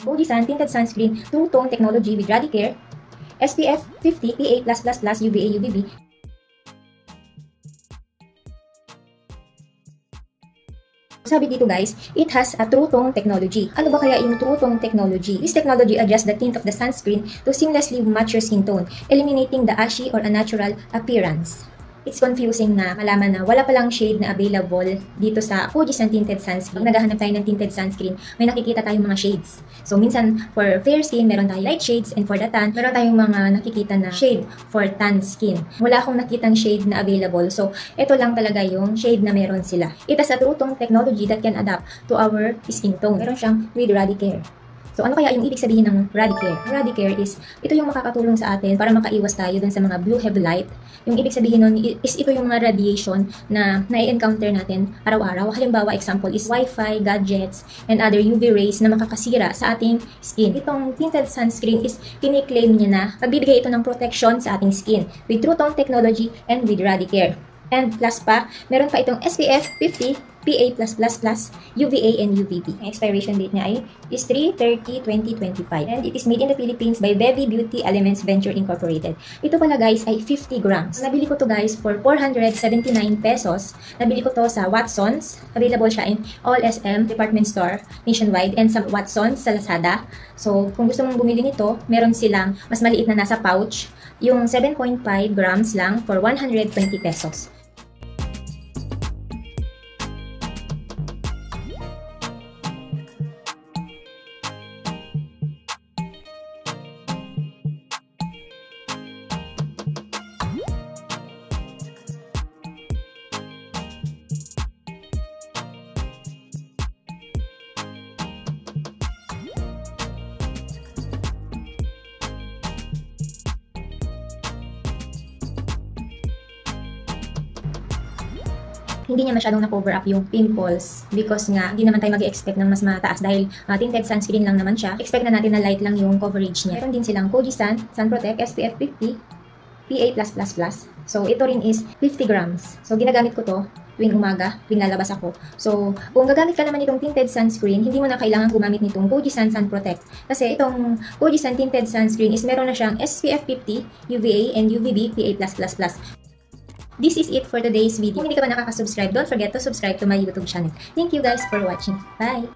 Fujisan Tinted Sunscreen True Tone Technology with Radicare, SPF 50 PA+++ UVA UVB. Sabi dito guys, it has a True Tone technology. Ano ba kaya yung True Tone technology? This technology adjusts the tint of the sunscreen to seamlessly match your skin tone, eliminating the ashy or unnatural appearance. It's confusing na malaman na wala palang shade na available dito sa Fujisan Tinted Sunscreen. Pag naghahanap tayo ng tinted sunscreen, may nakikita tayong mga shades. So minsan, for fair skin, meron tayong light shades, and for the tan, meron tayong mga nakikita na shade for tan skin. Wala akong nakitang shade na available. So, ito lang talaga yung shade na meron sila. It has a True Tone technology that can adapt to our skin tone. Meron siyang with Radicare. So, ano kaya yung ibig sabihin ng Radicare? Radicare is, ito yung makakatulong sa atin para makaiwas tayo dun sa mga blue heavy light. Yung ibig sabihin nun is ito yung mga radiation na nai-encounter natin araw-araw. Halimbawa, example is Wi-Fi, gadgets, and other UV rays na makakasira sa ating skin. Itong tinted sunscreen is kiniklaim niya na magbibigay ito ng protection sa ating skin with True Tone technology and with Radicare. And plus pa, meron pa itong SPF 50 PA+++, UVA, and UVB. Ang expiration date niya ay is 3/30/2025. And it is made in the Philippines by Bevi Beauty Elements Venture Incorporated. Ito pala guys ay 50 grams. Nabili ko to guys for 479 pesos. Nabili ko to sa Watsons. Available siya in all SM department store nationwide and sa Watsons sa Lazada. So, kung gusto mong bumili nito, meron silang mas maliit na nasa pouch. Yung 7.5 grams lang for 120 pesos. Hindi niya masyadong na-cover up yung pimples because nga, hindi naman tayo mag-expect ng mas mataas dahil tinted sunscreen lang naman siya. Expect na natin na light lang yung coverage niya. Meron din silang Fujisan Sun Protect SPF 50 PA+++. So, ito rin is 50 grams. So, ginagamit ko to tuwing umaga, tuwing lalabas ako. So, kung gagamit ka naman itong tinted sunscreen, hindi mo na kailangan gumamit nitong Fujisan Sun Protect. Kasi itong Fujisan Tinted Sunscreen is meron na siyang SPF 50, UVA, and UVB PA+++. This is it for today's video. Kung hindi ka pa nakaka-subscribe, don't forget to subscribe to my YouTube channel. Thank you guys for watching. Bye!